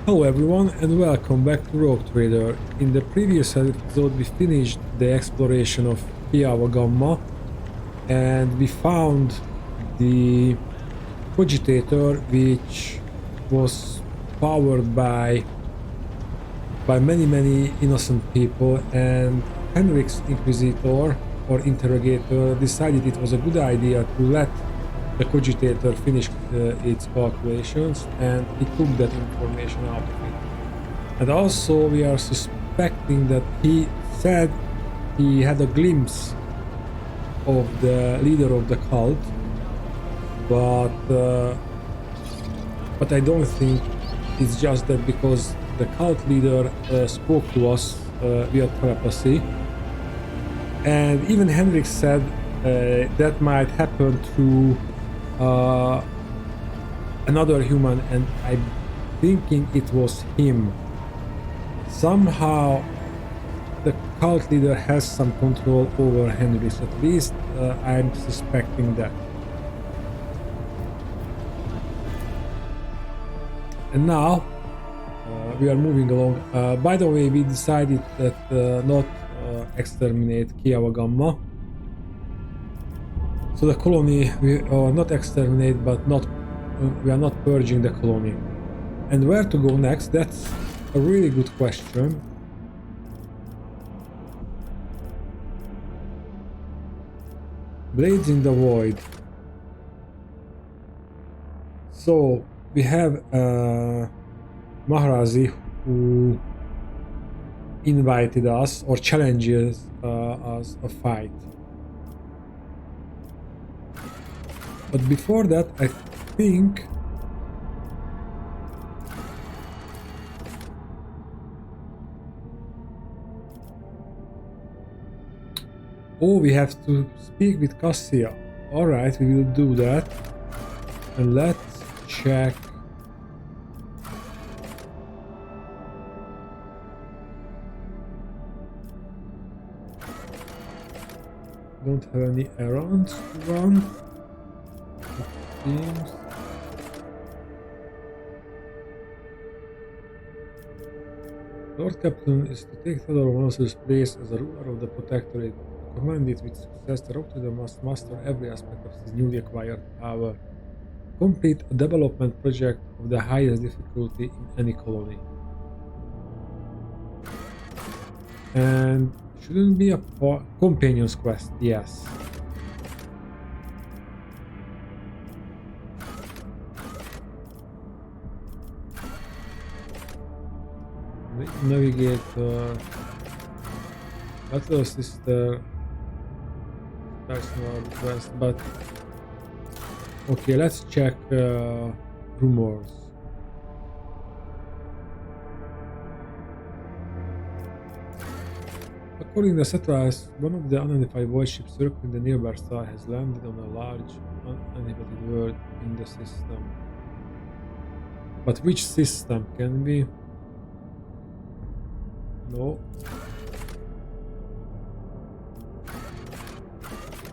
Hello everyone and welcome back to Rogue Trader. In the previous episode we finished the exploration of Piava Gamma and we found the cogitator which was powered by many innocent people, and Henrik's Inquisitor or interrogator decided it was a good idea to let the cogitator finished its calculations, and he took that information out of it. And also we are suspecting that he said he had a glimpse of the leader of the cult, but I don't think it's just that, because the cult leader spoke to us via telepathy, and even Henrik said that might happen to another human, and I'm thinking it was him. Somehow the cult leader has some control over Henrik, at least I'm suspecting that. And now we are moving along. By the way, we decided that not exterminate Piava Gamma. So the colony, we not exterminate, but we are not purging the colony. And where to go next? That's a really good question. Blades in the Void. So we have Maharazi who invited us or challenges us a fight. But before that, I think we have to speak with Cassia. Alright, we will do that. And let's check. Don't have any errands to run. It seems. Lord Captain is to take Theodore Monos's place as a ruler of the Protectorate. To command it with success, the Rogue Trader must master every aspect of his newly acquired power. Complete a development project of the highest difficulty in any colony. And shouldn't be a companion's quest, yes. Navigate Battle Sister personal request, but okay, let's check rumors. According to the satellites, one of the unidentified void ships circling the nearby star has landed on a large uninhabited world in the system. But which system? Can we? No.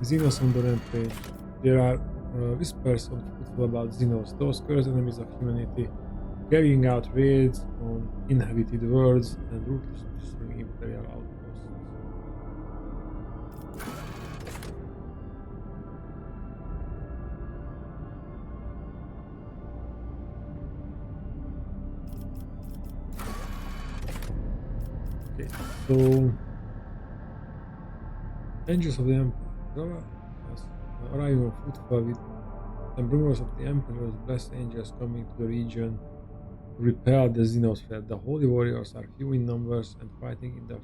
Xenos on the rampage. There are whispers on footfall about Xenos, those cursed enemies of humanity, carrying out raids on inhabited worlds and ruthlessly destroying imperial outposts. Okay, so Angels of the Emperor arrive on footfall with some rumors of the Emperor's blessed angels coming to the region to repel the Xenos threat. The Holy Warriors are few in numbers and fighting in the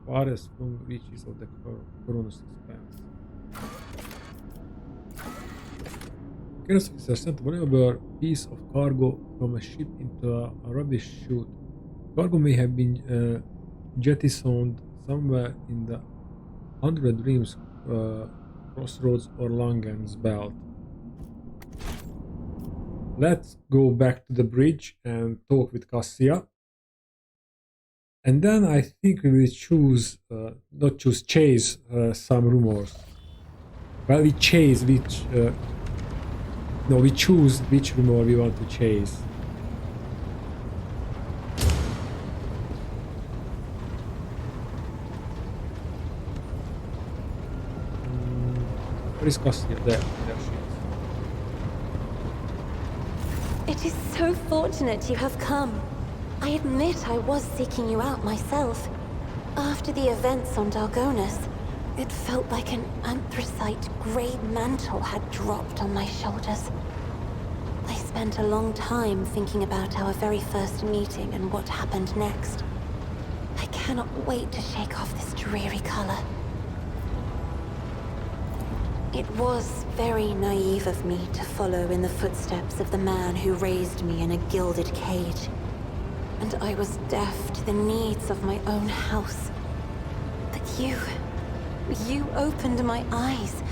farthest flung reaches of the Corona's expanse. Carriers officer sent a valuable piece of cargo from a ship into a rubbish chute. Cargo may have been jettisoned somewhere in the 100 Dreams Crossroads or Langen's Belt. Let's go back to the bridge and talk with Cassia. And then I think we will choose, chase some rumors. Well, we chase which No, we choose which rumor we want to chase. Where is Cassia? There she is. It is so fortunate you have come. I admit I was seeking you out myself. After the events on Dargonus, it felt like an anthracite grey mantle had dropped on my shoulders. I spent a long time thinking about our very first meeting and what happened next. I cannot wait to shake off this dreary color. It was very naive of me to follow in the footsteps of the man who raised me in a gilded cage. And I was deaf to the needs of my own house. But you opened my eyes.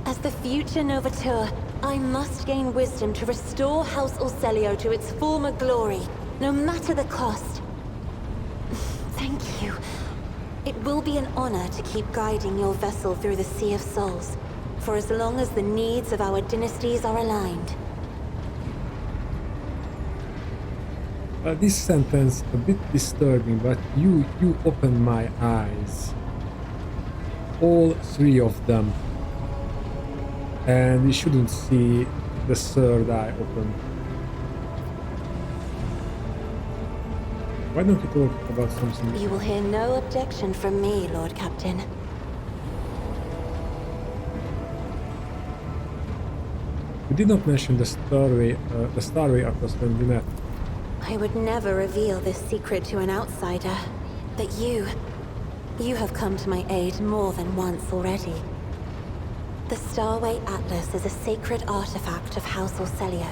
As the future Novateur, I must gain wisdom to restore House Orselio to its former glory, no matter the cost. Thank you. It will be an honor to keep guiding your vessel through the Sea of Souls, for as long as the needs of our dynasties are aligned. This sentence a bit disturbing, but you opened my eyes. All three of them. And we shouldn't see the third eye open. Why don't we talk about something? You will hear no objection from me, Lord Captain. You did not mention the Starway Atlas when we met. I would never reveal this secret to an outsider, but you have come to my aid more than once already. The Starway Atlas is a sacred artifact of House Orselio.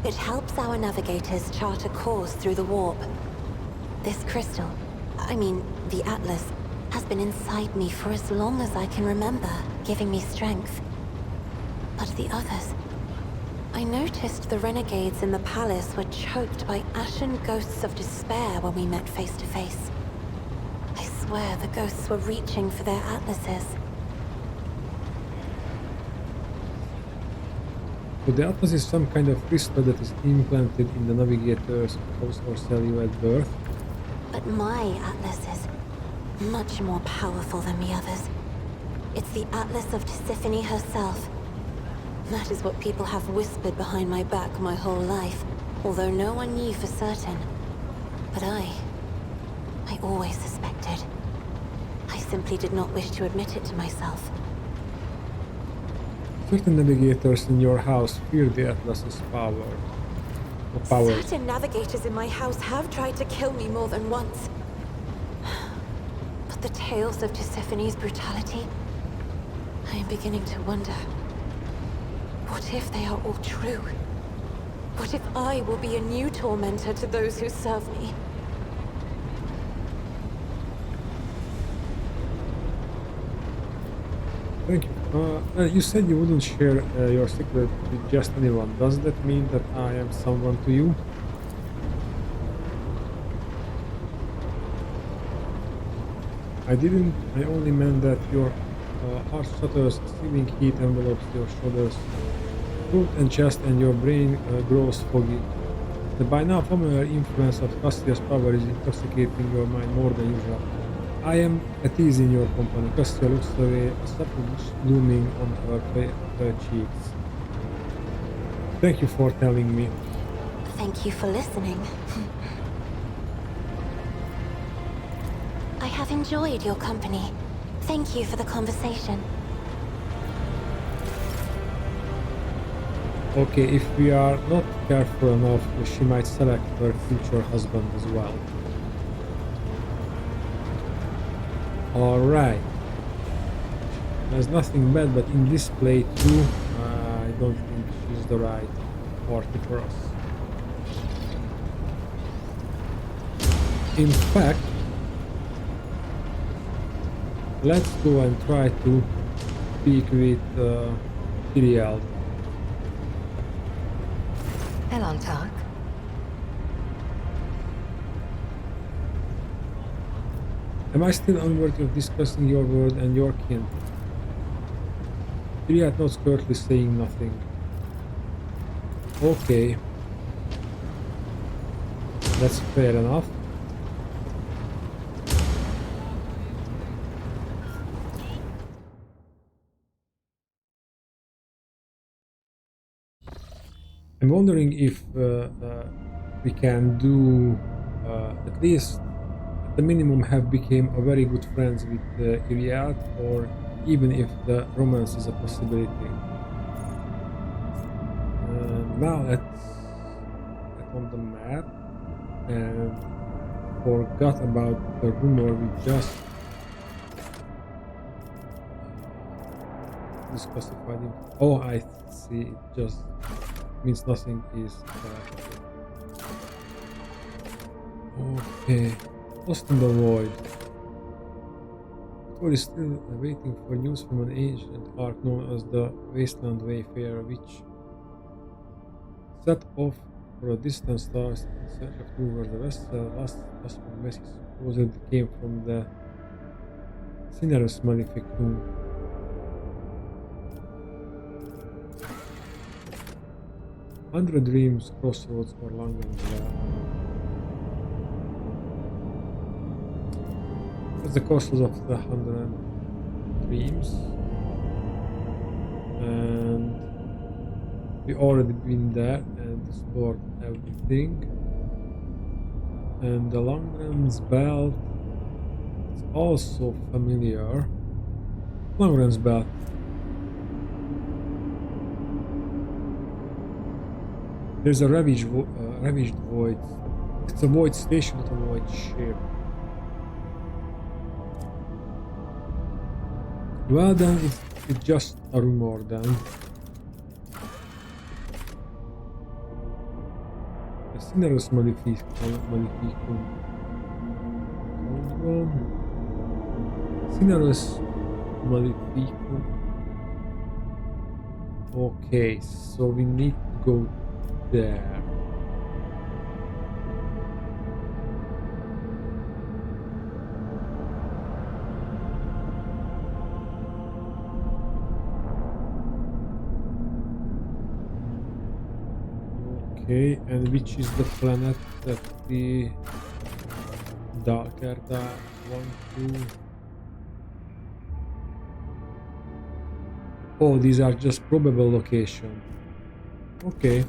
It helps our navigators chart a course through the warp. This crystal, the Atlas, has been inside me for as long as I can remember, giving me strength. But the others... I noticed the renegades in the palace were choked by ashen ghosts of despair when we met face to face. I swear the ghosts were reaching for their atlases. So the Atlas is some kind of crystal that is implanted in the navigator's House Orselio at birth. But my Atlas is much more powerful than the others. It's the Atlas of Tisiphone herself. That is what people have whispered behind my back my whole life, although no one knew for certain. But I always suspected. I simply did not wish to admit it to myself. Certain navigators in your house fear the Atlas's power. Powers. Certain navigators in my house have tried to kill me more than once. But the tales of Tisiphone's brutality, I am beginning to wonder. What if they are all true? What if I will be a new tormentor to those who serve me? Thank you. You said you wouldn't share your secret with just anyone. Does that mean that I am someone to you? I didn't. I only meant that your heart shutters, seeming heat envelopes your shoulders, throat and chest, and your brain grows foggy. The by now familiar influence of Cassia's power is intoxicating your mind more than usual. I am at ease in your company. Cassia looks away, a subtle blush blooming on her cheeks. Thank you for telling me. Thank you for listening. I have enjoyed your company. Thank you for the conversation. Okay, if we are not careful enough, she might select her future husband as well. Alright. There's nothing bad, but in this play too, I don't think she's the right party for us. In fact, let's go and try to speak with Tyriel. Elantark. Am I still unworthy of discussing your word and your kin? Tyriel nods curtly, saying nothing. Okay. That's fair enough. I'm wondering if we can do at least at the minimum have become a very good friends with Iliad, or even if the romance is a possibility. Now let's get on the map and forgot about the rumor we just discussified. Oh, I see. It just means nothing is okay. Lost in the void. The void is still waiting for news from an ancient ark known as the Wasteland Wayfarer, which set off for a distant star in search of new worlds. The last message supposedly came from the Cinerus Maleficum. Hundred Dreams, Crossroads, or Langen's Well. What's the cost of the 100 Dreams? And we already been there and explored everything. And the Langren's Belt is also familiar. Langren's Belt. There's a ravaged void. It's a void station, not a void ship. Well then, it's just a rumor then. The Cinerus Maleficum. Cinerus Maleficum. Okay, so we need to go there. Okay, and which is the planet that the darker want to? Oh, these are just probable location. Okay.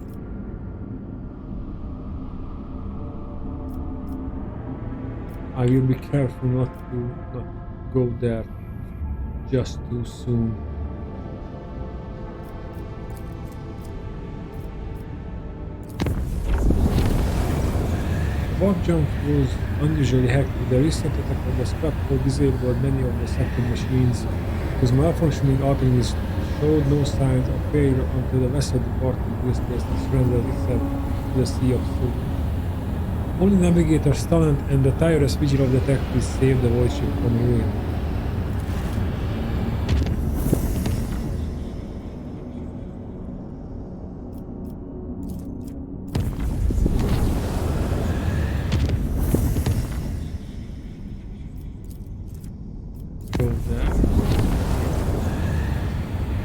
I will be careful not to go there just too soon. The warp jump was unusually hectic. The recent attack on the Scrapco disabled many of the second machines, whose malfunctioning alchemists showed no signs of failure until the vessel departed blue space and surrendered itself to the Sea of Soul. Only Navigator's talent and the tireless vigil of the detectives saved the void ship from ruin.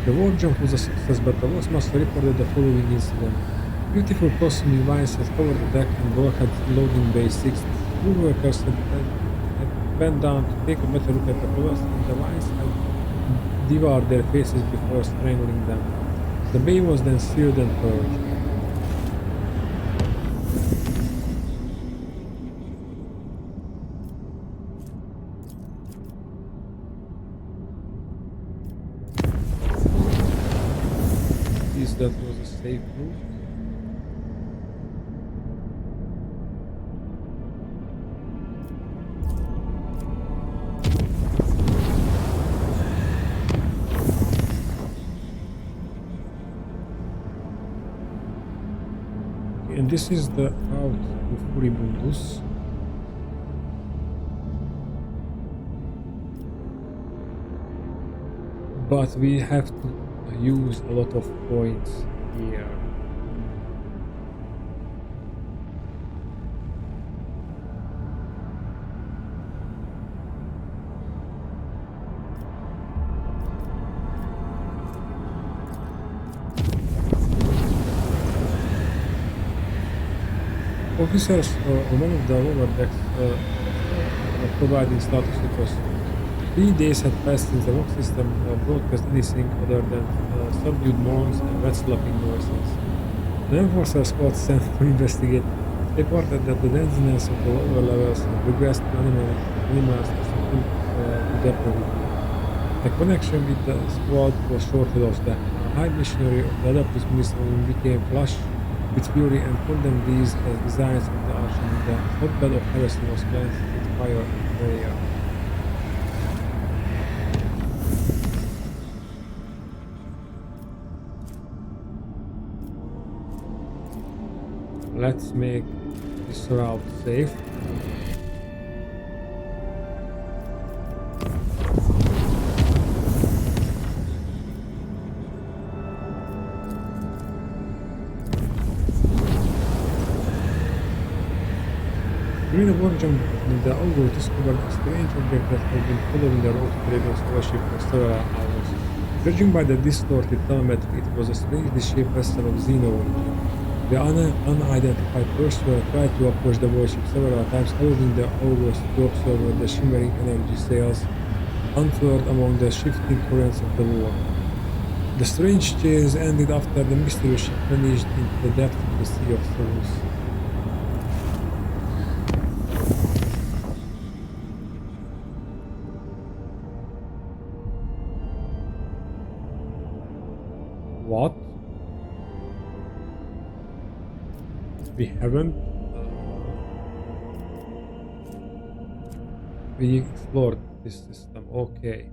The warp jump was a success, but the Lost Master reported the following incident. Beautiful costuming vines had covered the deck and bulkhead loading bay 6. Two workers had bent down to take a better look at the crevasse, and the vines had devoured their faces before strangling them. The bay was then sealed and purged. That was a safe route. Okay, and this is the route to Furibundus. But we have to use a lot of points here. Officers on one of the lower decks are providing status reports. 3 days had passed since the rock system broadcast anything other than subdued moans and rat slapping noises. The enforcer squad sent to investigate reported that the denseness of the lower levels had regressed to animals susceptible to depravity. The connection with the squad was shortly lost. The High Missionary of the Adeptus Ministerium became flush with fury and condemned these as designs of the Archon. The hotbed of heresy was cleansed with fire and prayer. Let's make this route safe. During the work jump, the Augurs discovered a strange object that had been following the road to Raven's warship for several hours. Judging by the distorted telemetry, it was a strangely shaped vessel of Xeno origin. The unidentified pursuer tried to approach the warship several times, allowing the Augurs to observe where the shimmering energy sails unfurled among the shifting currents of the war. The strange chase ended after the mysterious ship vanished into the depths of the Sea of Souls. What? We haven't we explored this system. Okay.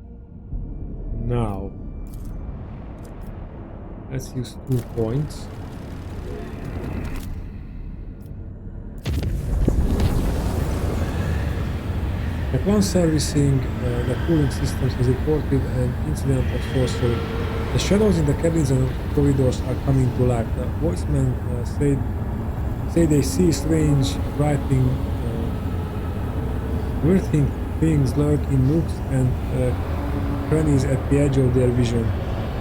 Now let's use 2 points. The clan servicing the cooling systems has reported an incident of sorcery. The shadows in the cabins and corridors are coming to life. The voicemen say they see strange, writing, lurking things lurk in nooks and crannies at the edge of their vision.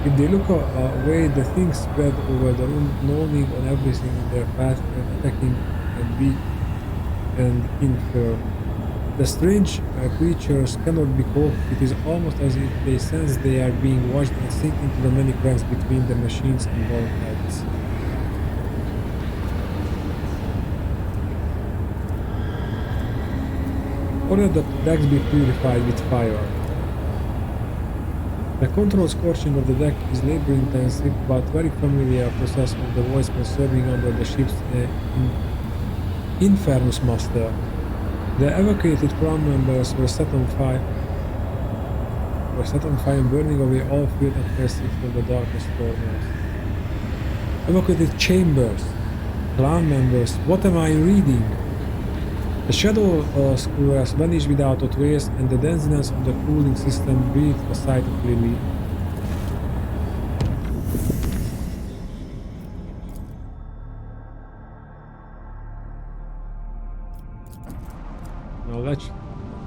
If they look away, the things spread over the room, gnawing on everything in their path and attacking and weak and infirm. The strange creatures cannot be caught. It is almost as if they sense they are being watched and sink into the many cracks between the machines and bulkheads. Order that the decks be purified with fire. The control scorching of the deck is labor-intensive but very familiar process of the voiceman serving under the ship's Infernus Master. The evacuated crown members were set on fire and burning away all fear and mercy from the darkest corners. Evacuated chambers, clan members, what am I reading? The shadow squares vanished without a trace, and the denseness of the cooling system breathed a sight of relief. Now let's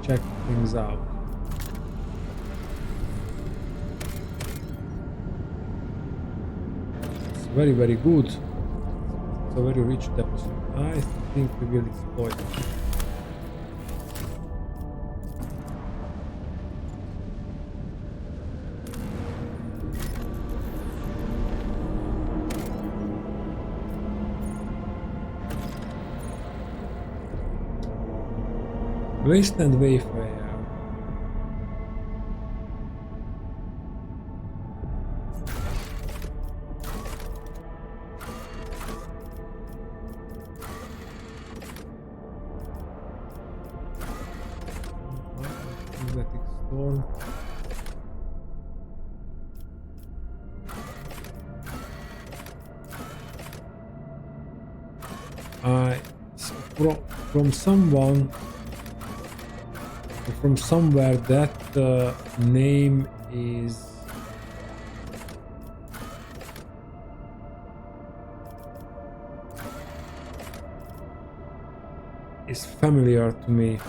check things out. It's very, very good. It's a very rich deposit. I think we will exploit it. Wasteland Wayfarer. Magnetic Storm. From somewhere that name is familiar to me.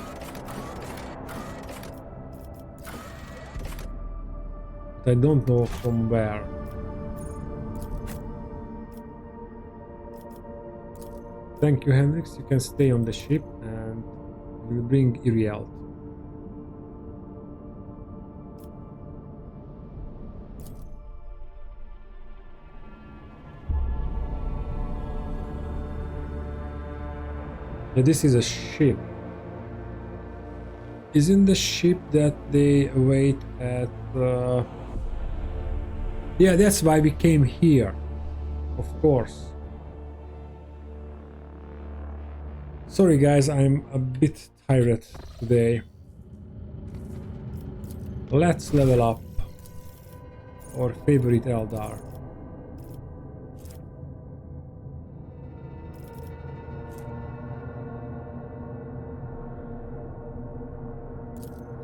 But I don't know from where. Thank you, Hendrix. You can stay on the ship and we'll bring Iriel. Now this is a ship. Isn't the ship that they wait at... Yeah, that's why we came here. Of course. Sorry guys, I'm a bit tired today. Let's level up our favorite Eldar.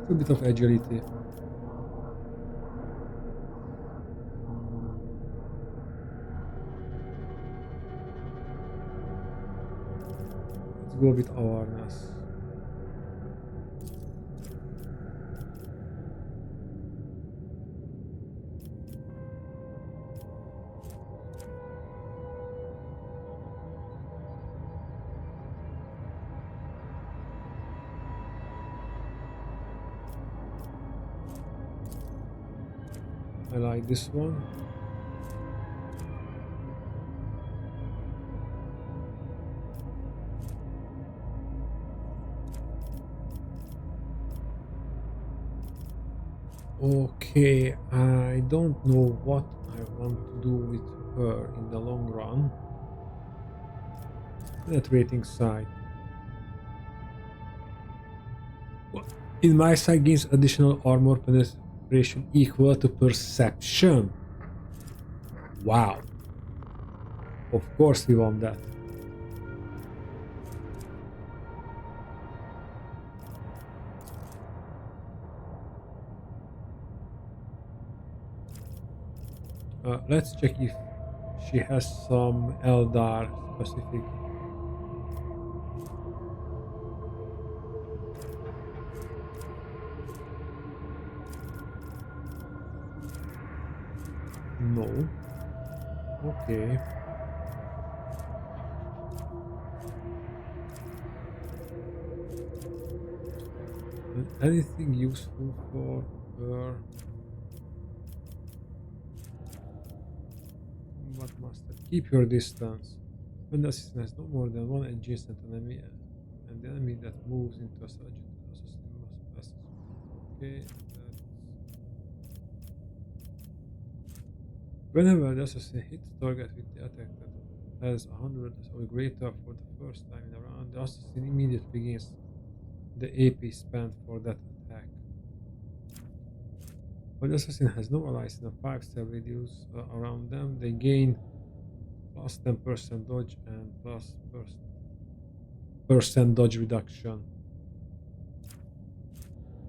A bit of agility. Let's go with awareness. I like this one. Okay, I don't know what I want to do with her in the long run. Penetrating sight. In my sight gains additional armor penetration equal to perception. Wow. Of course we want that. Let's check if she has some Eldar specific. No. Okay. Anything useful for her? What must I keep your distance? When the assassin has no more than one adjacent enemy, and the enemy that moves into a surgeon, the assassin must pass. Okay. Whenever the assassin hits target with the attack that has 100 or greater for the first time in a round, the assassin immediately gains the AP spent for that attack. When the assassin has no allies in a 5-star radius around them, they gain plus 10% dodge and plus % dodge reduction.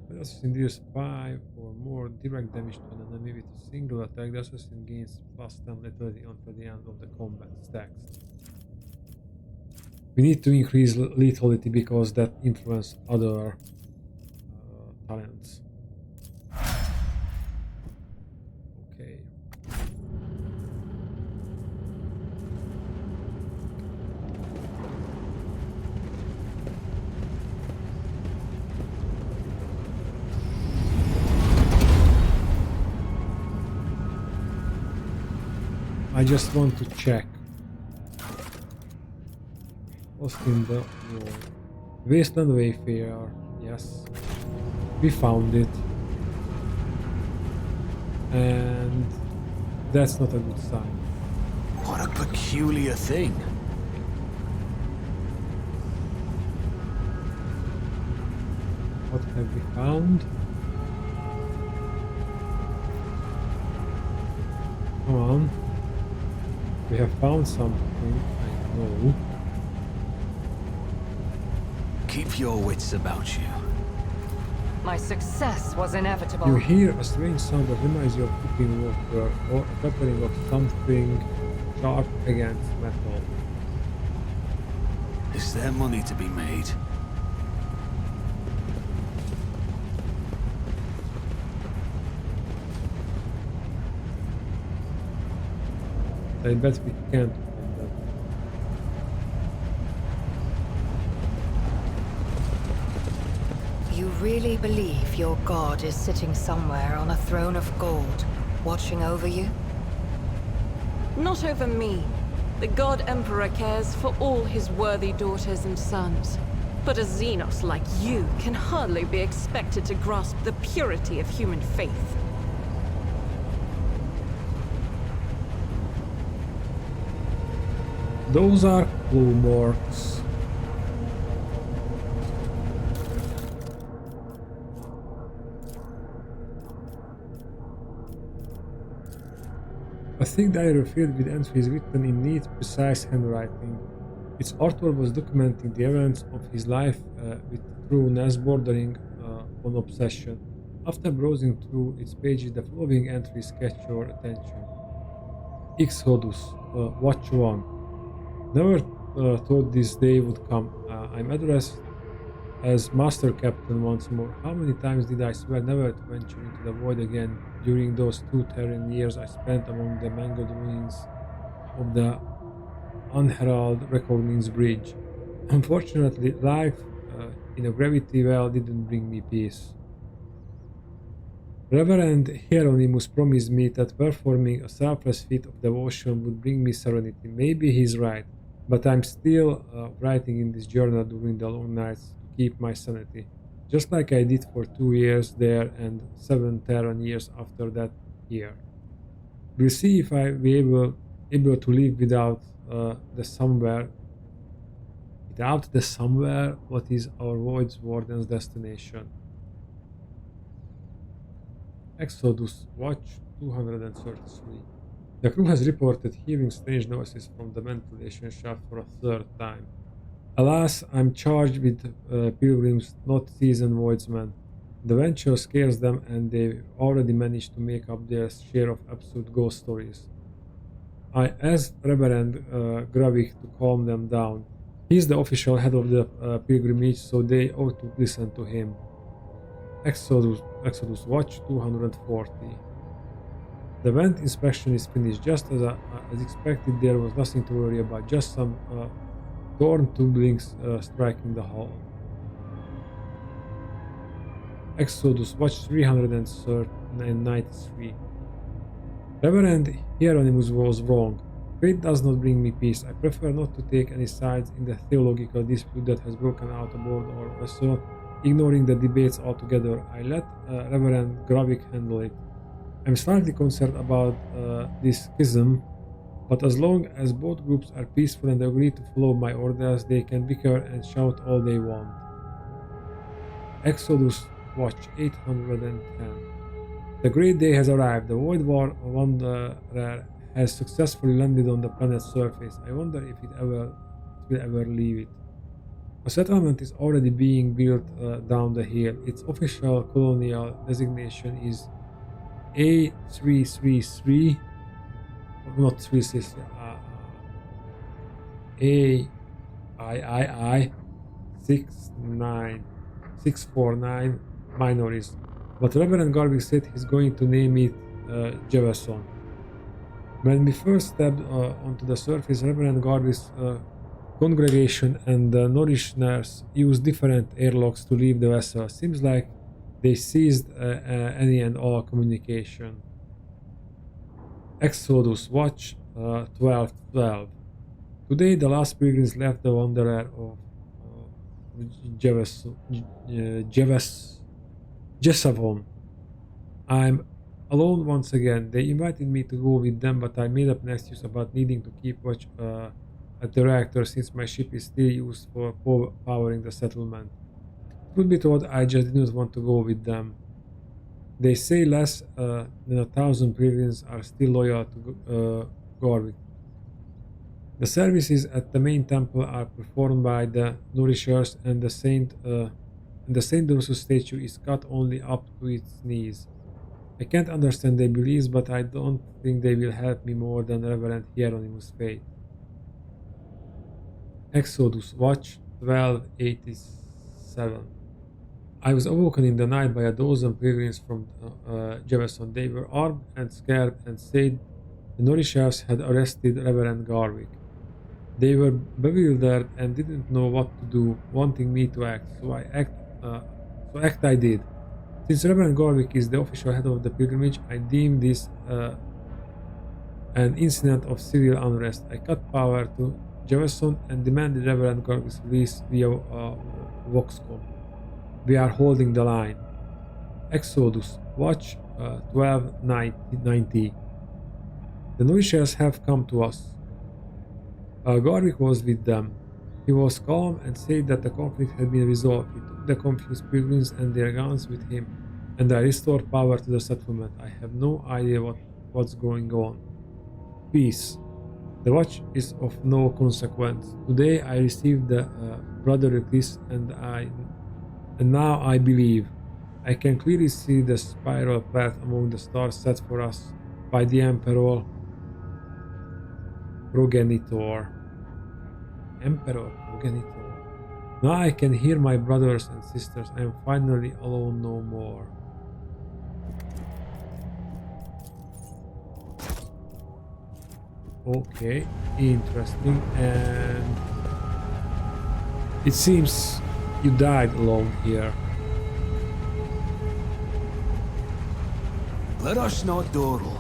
When the assassin deals 5 or more direct damage to an enemy with a single attack, the assassin gains plus 10 lethality until the end of the combat stacks. We need to increase lethality because that influences other talents. Okay. I just want to check. Lost in the war. Wasteland Wayfarer. Yes. We found it. And that's not a good sign. What a peculiar thing. What have we found? Come on. We have found something, I know. Keep your wits about you. My success was inevitable. You hear a strange sound that reminds you of cooking water or a peppering of something sharp against metal. Is there money to be made? I bet we can't find that. You really believe your god is sitting somewhere on a throne of gold, watching over you? Not over me. The God Emperor cares for all his worthy daughters and sons. But a Xenos like you can hardly be expected to grasp the purity of human faith. Those are clue marks. A thick diary filled with entries written in neat, precise handwriting. Its author was documenting the events of his life with thoroughness bordering on obsession. After browsing through its pages, the following entries catch your attention. Exodus, Watch 1. Never thought this day would come. I'm addressed as Master Captain once more. How many times did I swear never to venture into the void again during those 2 Terran years I spent among the mangled ruins of the unheralded Reckoning's Bridge? Unfortunately, life in a gravity well didn't bring me peace. Reverend Hieronymus promised me that performing a selfless feat of devotion would bring me serenity. Maybe he's right, but I'm still writing in this journal during the long nights to keep my sanity, just like I did for 2 years there and 7 Terran years after that here. We'll see if I'll be able to live without the somewhere. Without the somewhere, what is our Void's Warden's destination? Exodus, Watch 233. The crew has reported hearing strange noises from the ventilation shaft for a 3rd time. Alas, I'm charged with pilgrims, not seasoned voidsmen. The venture scares them and they've already managed to make up their share of absurd ghost stories. I asked Reverend Gravik to calm them down. He's the official head of the pilgrimage, so they ought to listen to him. Exodus Watch 240. The vent inspection is finished. Just as expected, there was nothing to worry about, just some torn tubulings striking the hull. Exodus Watch 393. Reverend Hieronymus was wrong. Fate does not bring me peace. I prefer not to take any sides in the theological dispute that has broken out aboard our vessel. Ignoring the debates altogether, I let Reverend Gravik handle it. I'm slightly concerned about this schism, but as long as both groups are peaceful and agree to follow my orders, they can bicker and shout all they want. Exodus Watch 810. The great day has arrived. The Void Wanderer has successfully landed on the planet's surface. I wonder if it will ever leave it. A settlement is already being built down the hill. Its official colonial designation is A333, not 333, AIII 649 Minories. But Reverend Garvey said he's going to name it Jefferson. When we first stepped onto the surface, Reverend Garvey's congregation and the Nourishers used different airlocks to leave the vessel. Seems like they seized any and all communication. Exodus Watch 1212. Today the last pilgrims left the Wanderer of Jesavon. I'm alone once again. They invited me to go with them, but I made up an excuse about needing to keep watch at the reactor since my ship is still used for powering the settlement. Truth be told, I just didn't want to go with them. They say less than 1,000 pilgrims are still loyal to Gorvik. The services at the main temple are performed by the Nourishers, and the Saint Drusus statue is cut only up to its knees. I can't understand their beliefs, but I don't think they will help me more than Reverend Hieronymus' fate. Exodus Watch 1287. I was awoken in the night by a dozen pilgrims from Jefferson. They were armed and scared and said the Nourishers had arrested Reverend Garwick. They were bewildered and didn't know what to do, wanting me to act, so I did. Since Reverend Garwick is the official head of the pilgrimage, I deem this an incident of civil unrest. I cut power to Jefferson and demanded Reverend Gorg's release via Voxcom. We are holding the line. Exodus, watch 1290. The novitiates have come to us. Garvik was with them. He was calm and said that the conflict had been resolved. He took the confused pilgrims and their guns with him, and I restored power to the settlement. I have no idea what's going on. Peace. The watch is of no consequence. Today I received the brotherly kiss, and now I believe. I can clearly see the spiral path among the stars set for us by the Emperor Progenitor. Emperor Progenitor. Now I can hear my brothers and sisters. I am finally alone no more. Okay, interesting. And it seems you died alone here. Let us not dawdle.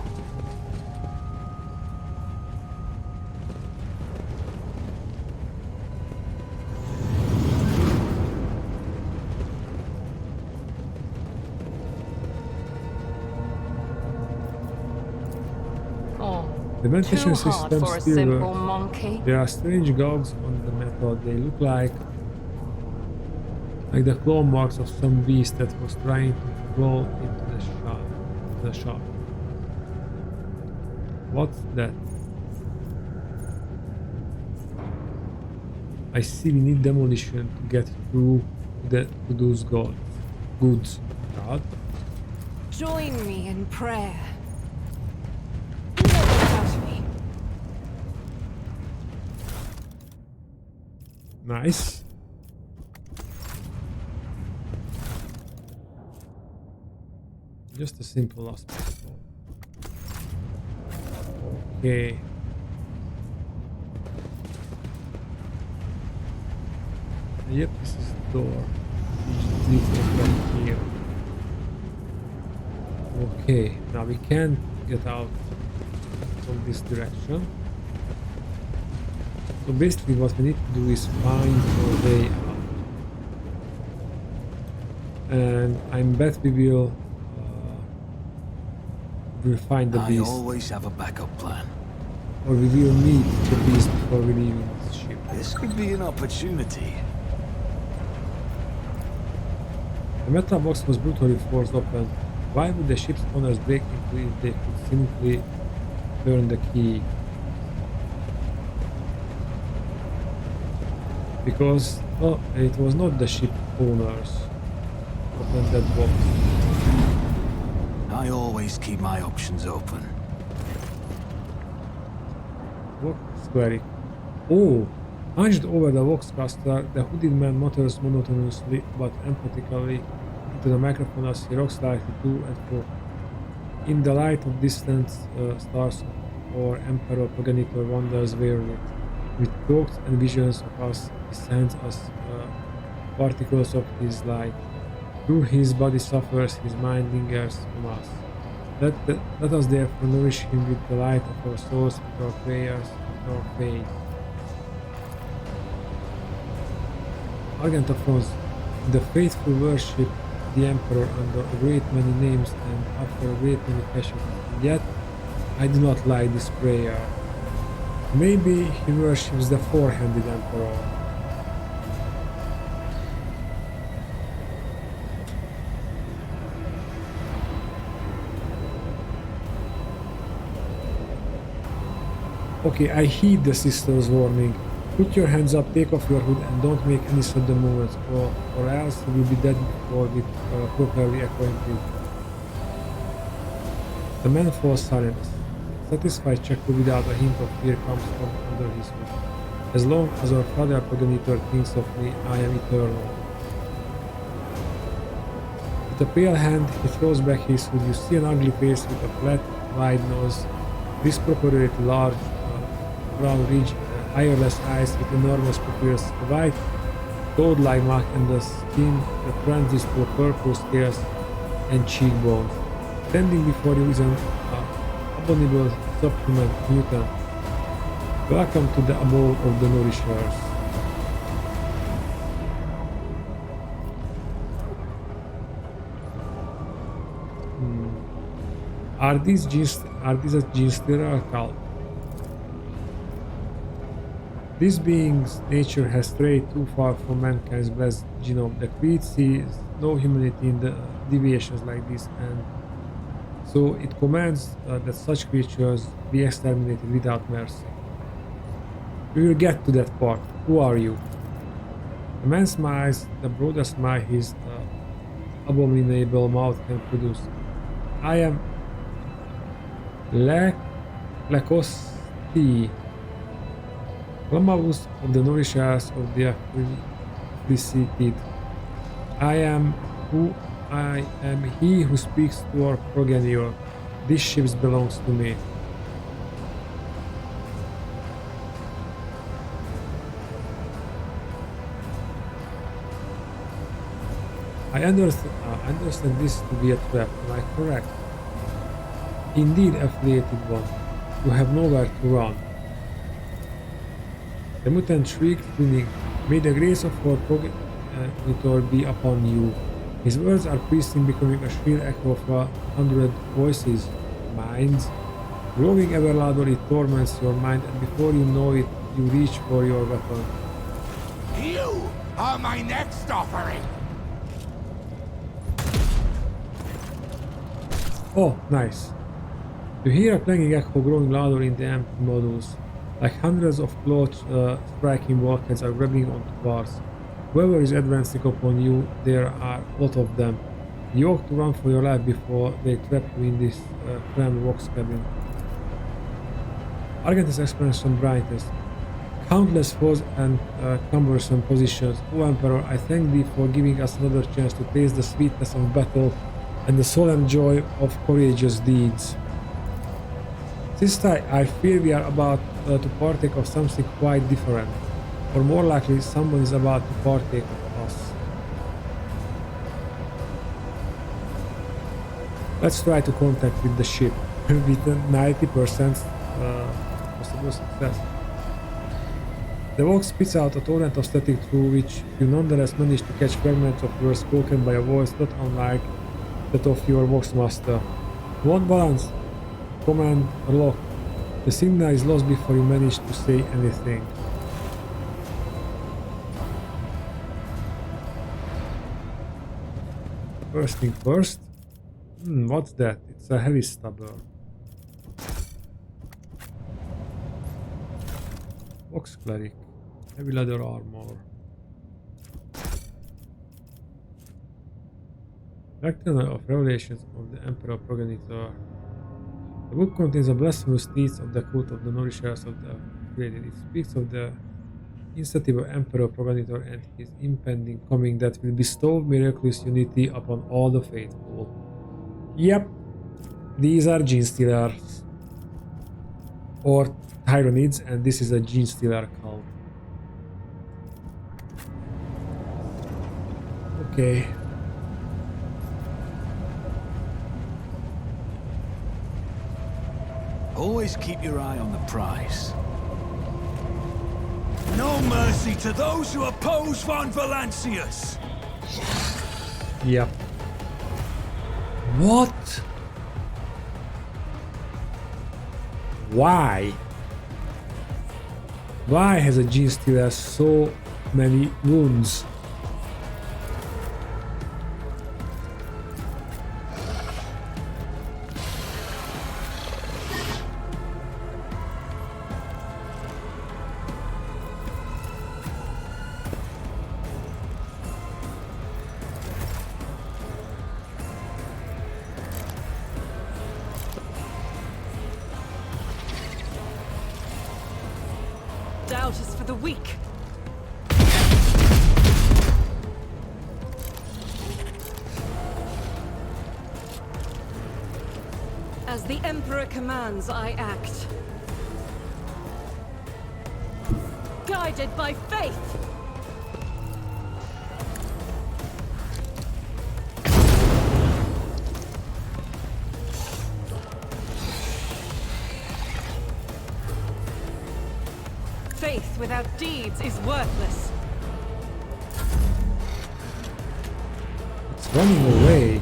The ventilation Too hard system for a still simple works. monkey. There are strange gogs on the metal. They look like the claw marks of some beast that was trying to crawl into the shop. What's that? I see we need demolition to get through to those goods. God. Join me in prayer. Never touch me. Nice. Just a simple aspect. Okay. Yep, this is the door. Which leads us right here. Okay, now we can get out from this direction. So basically what we need to do is find our way out. And I bet we will find the I beast. always have a backup plan. Or we will meet the beast before we leave this ship. This could be an opportunity. The metal box was brutally forced open. Why would the ship's owners break into it if they could simply turn the key? Because it was not the ship owners who opened that box. I always keep my options open. Vox cleric. Oh! Hunched over the Voxcaster, the hooded man mutters monotonously but emphatically into the microphone as he rocks slightly to and fro. In the light of distant stars, our Emperor Progenitor wanders wearily. With thoughts and visions of us, he sends us particles of his light. Through his body suffers, his mind lingers on us. Let us therefore nourish him with the light of our souls, with our prayers, with our faith. Argentaphons, the faithful worship the Emperor under a great many names and after a great many fashions. Yet, I do not like this prayer. Maybe he worships the four-handed Emperor. Okay, I heed the sister's warning. Put your hands up, take off your hood, and don't make any sudden movements, or else you will be dead before we properly acquainted. The man falls silent. Satisfied Checo without a hint of fear comes from under his hood. As long as our father Progenitor thinks of me, I am eternal. With a pale hand, he throws back his hood. You see an ugly face with a flat, wide nose, disproportionately large brown ridge, eyeless eyes with enormous pupils, a white, toad-like mark and the skin that transites to purple scales and cheekbones. Standing before you is an abominable subhuman mutant. Welcome to the abode of the Nourishers. Are these a genestealer cult? This being's nature has strayed too far from mankind's blessed genome. The creed sees no humanity in the deviations like this, and so it commands that such creatures be exterminated without mercy. We will get to that part. Who are you? The man smiles, the broader smile his abominable mouth can produce. I am Lacoste, Lamavus of the Nourishers of the Afflicted. I am he who speaks to our progenitor. This ship belongs to me. I understand this to be a trap, am I correct? Indeed, affiliated one. You have nowhere to run. The mutant shrieked, grinning. May the grace of our progenitor be upon you. His words are piercing, becoming a shrill echo of 100 voices. Minds. Growing ever louder, it torments your mind, and before you know it, you reach for your weapon. You are my next offering! Oh, nice. You hear a clanging echo growing louder in the empty modules. Like hundreds of claws striking bulkheads are grabbing onto bars. Whoever is advancing upon you, there are a lot of them. You ought to run for your life before they trap you in this crammed box cabin. Argente's expansion brightest. Countless foes and cumbersome positions. O Emperor, I thank thee for giving us another chance to taste the sweetness of battle and the solemn joy of courageous deeds. This time, I fear we are about to partake of something quite different, or more likely, someone is about to partake of us. Let's try to contact with the ship with a 90% possible success. The Vox spits out a torrent of static through which you nonetheless manage to catch fragments of words spoken by a voice not unlike that of your Vox master. One balance. Command lock. The signal is lost before you manage to say anything. First thing first. What's that? It's a heavy stubber. Vox cleric. Heavy leather armor. Lectern of Revelations of the Emperor Progenitor. The book contains a blasphemous deeds of the cult of the Nourishers of the Affiliated. It speaks of the insatiable Emperor Progenitor and his impending coming that will bestow miraculous unity upon all the faithful. Yep, these are genestealers. Or Tyranids, and this is a genestealer cult. Okay. Always keep your eye on the prize. No mercy to those who oppose Von Valancius! Yep. What? Why? Why has a genestealer so many wounds? Doubt is for the weak. As the Emperor commands, I act. Guided by faith! Faith without deeds is worthless. It's running away.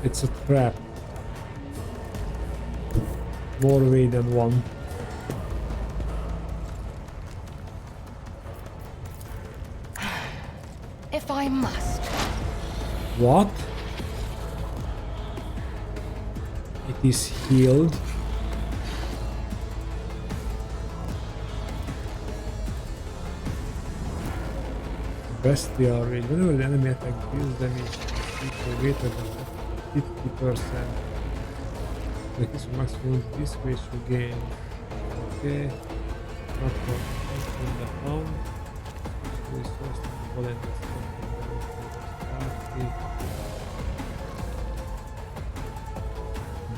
It's a trap. More way than one. If I must. What? It is healed. Bestial rage. Whenever the enemy attack deals damage equal greater than 50%. The his maximum this way should gain. Okay. Not from the home. Resource and volunteers.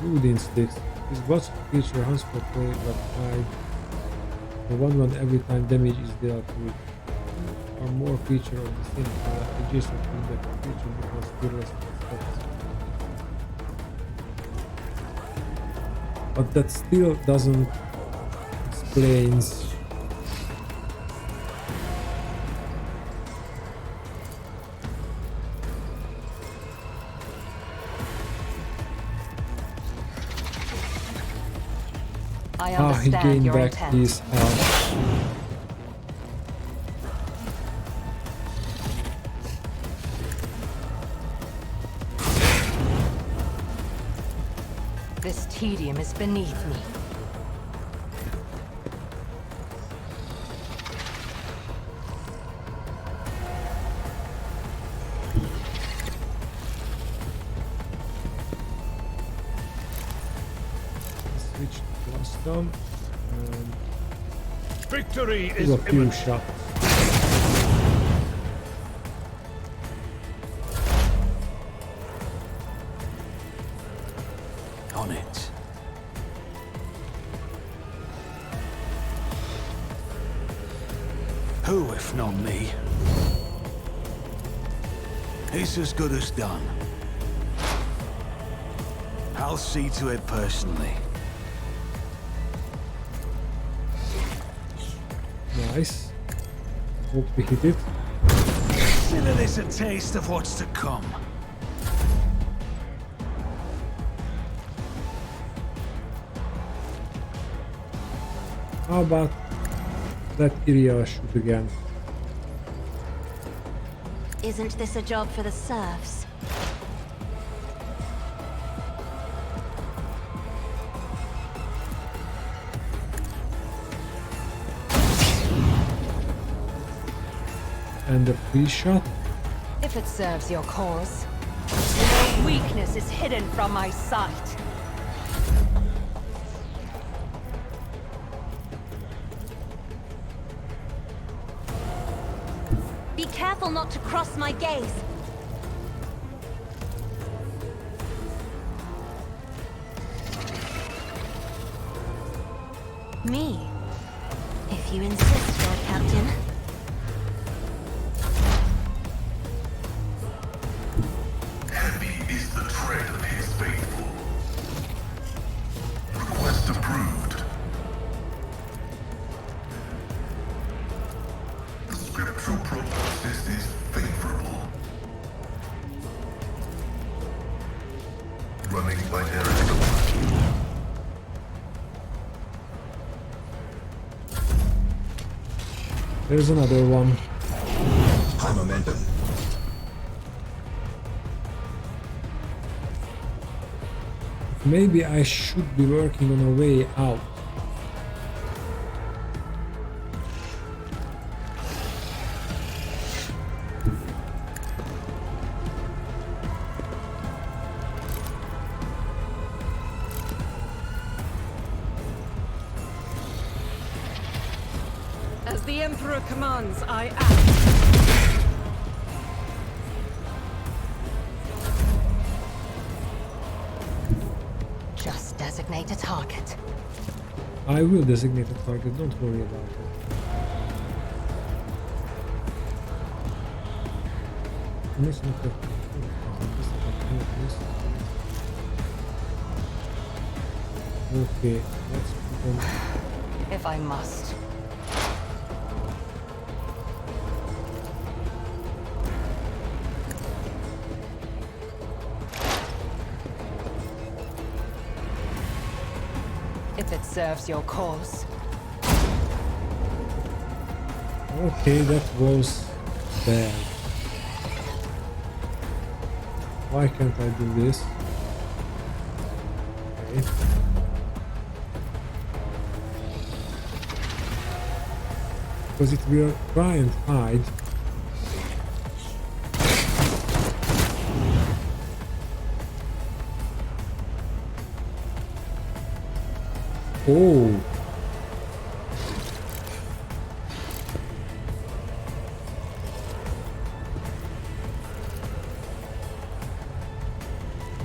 Good instincts. This boss feature hunts for prey but hide. The 1/1 every time damage is dealt with. Or more feature of the same adjacent to the creature becomes fearless and stops. But that still doesn't explain. I He understand gained your back intent. his health. This tedium is beneath me. Switch to custom and Victory do is a few imminent. shots. On it. Who, if not me? It's as good as done. I'll see to it personally. Nice. Hope we hit it. Consider this a taste of what's to come. How about that area shoot again? Isn't this a job for the serfs? And the pre-shot? If it serves your cause. No weakness is hidden from my sight. Be careful not to cross my gaze. Me? If you insist, Lord Captain. Heavy is the tread of his faithful. Request approved. The scriptural prognosis is favorable. Running by narrative. There's another one. High momentum. Maybe I should be working on a way out. As the Emperor commands, I act. Just designate a target. I will designate a target, don't worry about it. Okay, let's put on. If I must. if it serves your cause. Okay, that was bad. Why can't I do this? Okay. Because it will try and hide. Oh!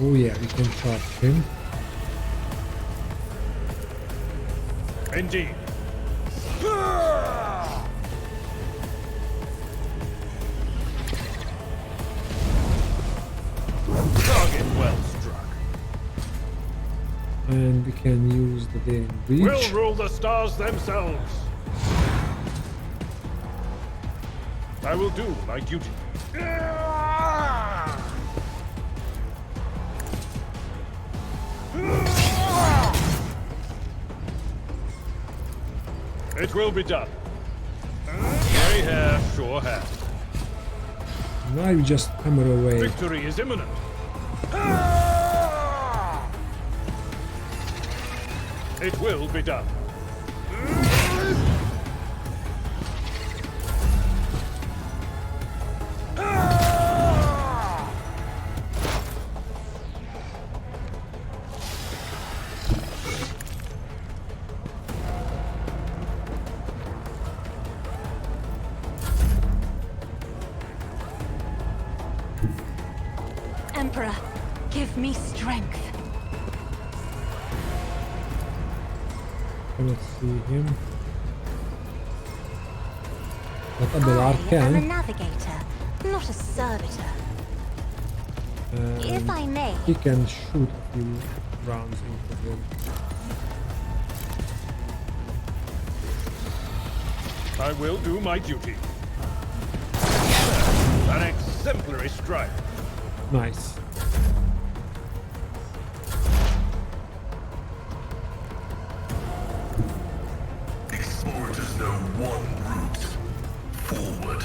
Oh yeah, we can charge him. Indeed. Target well struck. And we can use the Daring Breach. We'll rule the stars themselves. I will do my duty. It will be done. Grey hair sure has. Now you just hammer away. Victory is imminent. It will be done. Emperor, give me strength. Cannot see him. But I Abelard am a can. navigator, not a servitor. If I may. He can shoot a few rounds into him. I will do my duty. An exemplary strike. Nice. Explorers know one route. Forward.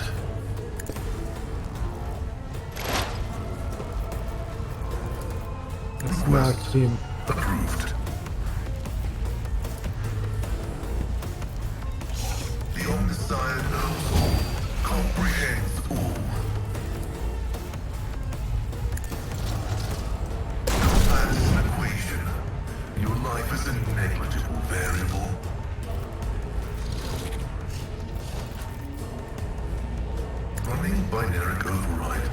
Let's mark him. Approved. The Omniscient knows all, comprehends all. That is an equation. Your life is a negligible variable. Running binary override.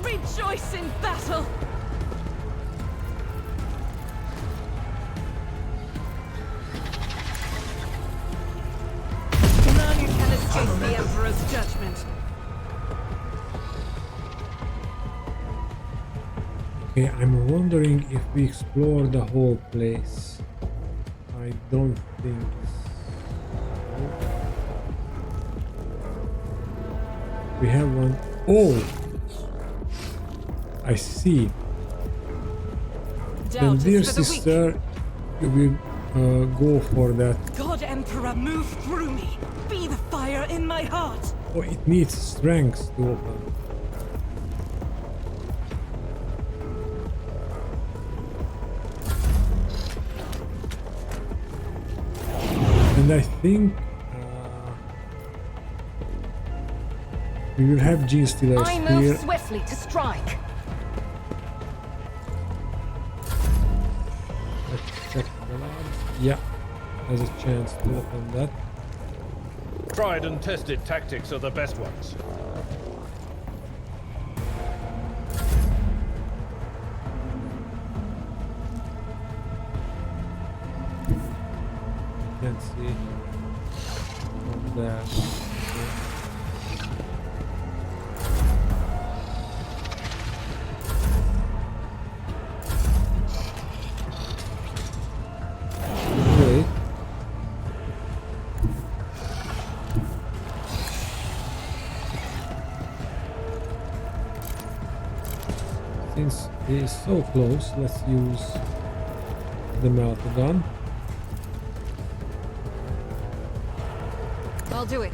Rejoice in battle! None can escape the Emperor's judgment. Okay, I'm wondering if we explore the whole place. I don't think so. We have one. Oh! I see. Then, Doubt dear is for the weak. sister, you will go for that. God Emperor, move through me. Be the fire in my heart. Oh, it needs strength to open. And I think we will have genestealers I move here. swiftly to strike. Let's check the lab. Yeah, has a chance to open that. Tried and tested tactics are the best ones. Can't see from there. Since he is so close, let's use the melter gun. I'll do it.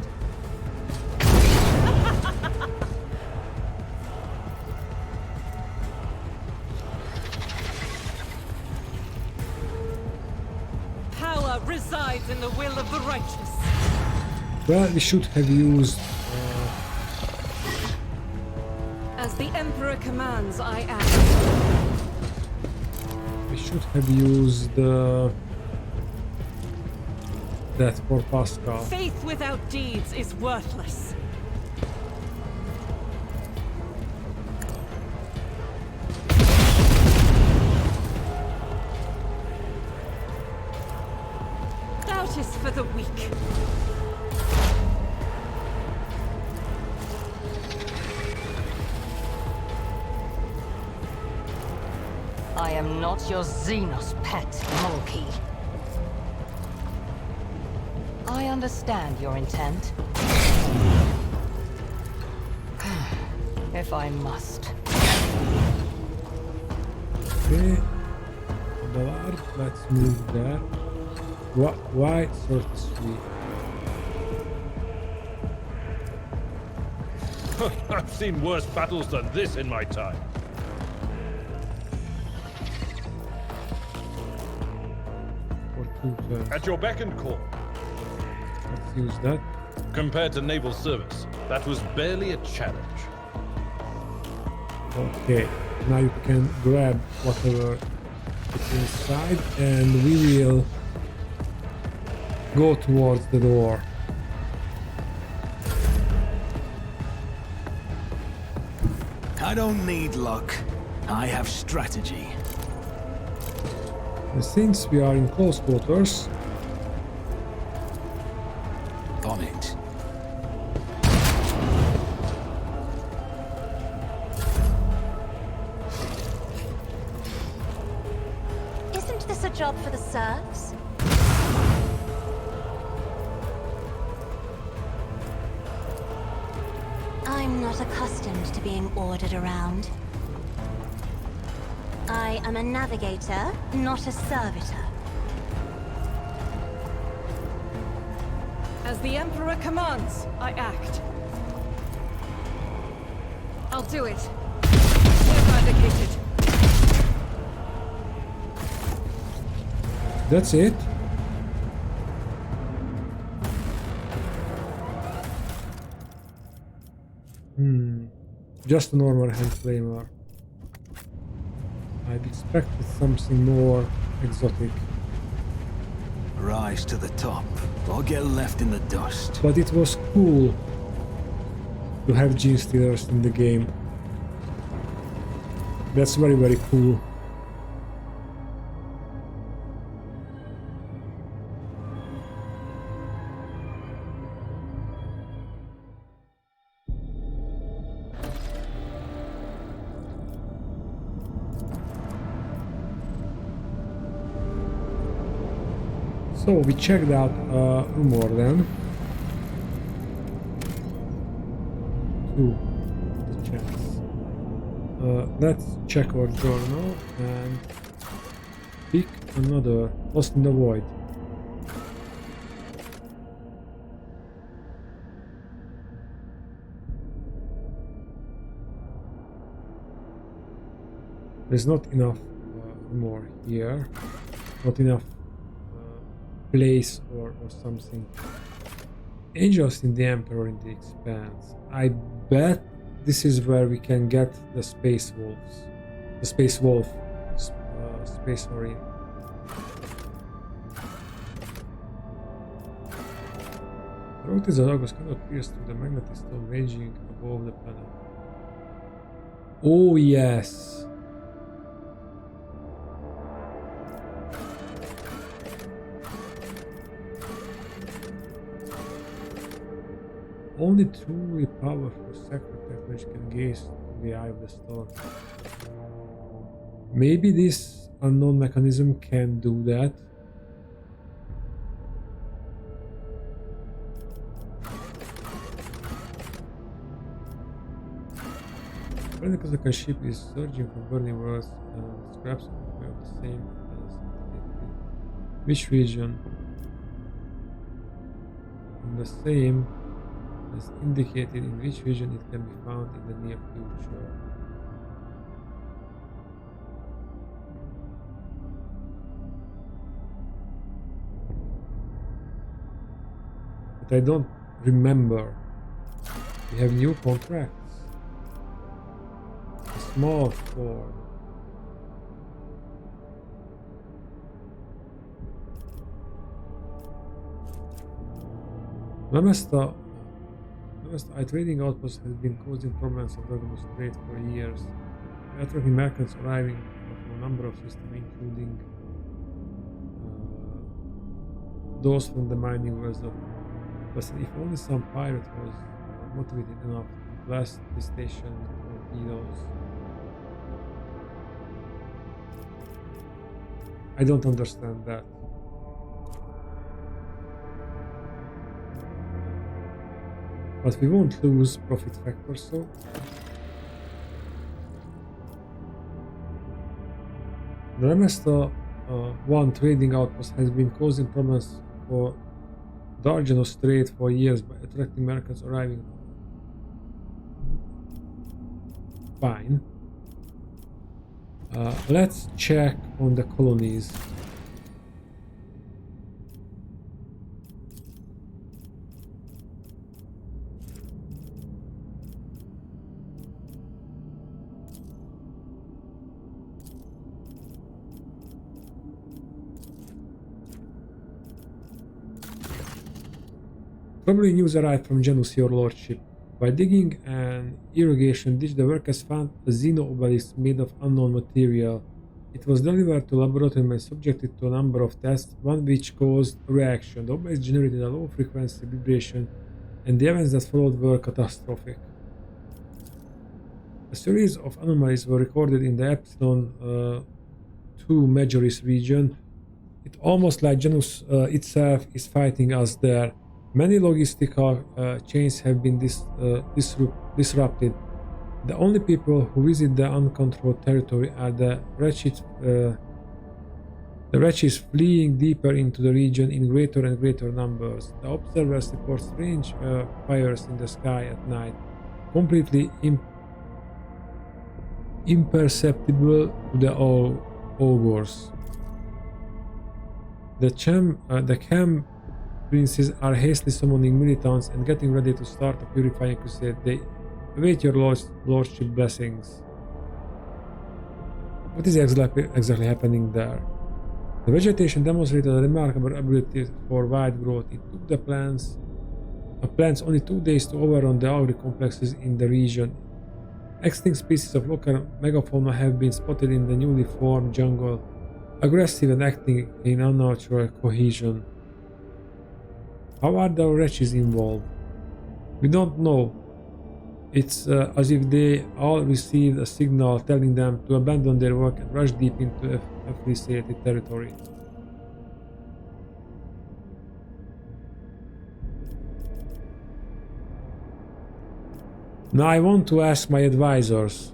Power resides in the will of the righteous. Well, we should have used... As the Emperor commands, I act. we should have used that for Pascal. Faith without deeds is worthless. Doubt is for the weak. I am not your Xenos pet, monkey. I understand your intent. If I must. Okay. Ballard, let's move there. Why 33? I've seen worse battles than this in my time. For 2 turns. At your beck and call. Let's use that. Compared to naval service, that was barely a challenge. Okay. Now you can grab whatever is inside and we will go towards the door. I don't need luck. I have strategy. And since we are in close quarters, On it. Isn't this a job for the serfs? I'm not accustomed to being ordered around. I am a navigator, not a servitor. As the Emperor commands, I act. I'll do it. Eradicated. that's it. Just a normal hand flamer. I'd expected something more exotic, Rise to the top, or get left in the dust. but it was cool to have genestealers in the game. That's very, very cool. So we checked out Rumor then. 2 the checks. Let's check our journal and pick another Lost in the Void. There's not enough more here, not enough place or something. Angels in the Emperor in the Expanse. I bet this is where we can get the Space Wolves. The Space Wolf. Space Marine. Throughout the Zagos cannot pierce through the magnetic storm raging above the planet. Oh yes! Only truly powerful sacred technology can gaze through the eye of the storm. Maybe this unknown mechanism can do that. When the second ship is surging from burning worlds, scraps are the same as indicated. Which region? The same as indicated in which region it can be found in the near future. But I don't remember. We have new contracts. A small form. Lamesta trading outpost has been causing problems of Dragon's trade for years. We are tracking merchants arriving from a number of systems, including those from the mining vessel. But if only some pirate was motivated enough to blast the station with torpedoes. I don't understand that. But we won't lose profit factor, so the Remesta 1 trading outpost has been causing problems for Dargenos trade for years by attracting merchants arriving. Fine. Let's check on the colonies. Probably news arrived from Janus, your lordship. By digging an irrigation ditch, the workers found a Xeno obelisk made of unknown material. It was delivered to laboratory and subjected to a number of tests, one which caused a reaction. The obelisk generated a low-frequency vibration, and the events that followed were catastrophic. A series of anomalies were recorded in the Epsilon 2 Majoris region. It's almost like Janus itself is fighting us there. Many logistical chains have been disrupted. The only people who visit the uncontrolled territory are the wretches fleeing deeper into the region in greater and greater numbers. The observers report strange fires in the sky at night, completely imperceptible to the augurs. The camp princes are hastily summoning militants and getting ready to start a purifying crusade. They await your lordship blessings. What is exactly happening there? The vegetation demonstrated a remarkable ability for wide growth. It took the plants only 2 days to overrun the agri complexes in the region. Extinct species of local megafauna have been spotted in the newly formed jungle, aggressive and acting in unnatural cohesion. How are the wretches involved? We don't know. It's as if they all received a signal telling them to abandon their work and rush deep into affiliated territory. Now I want to ask my advisors.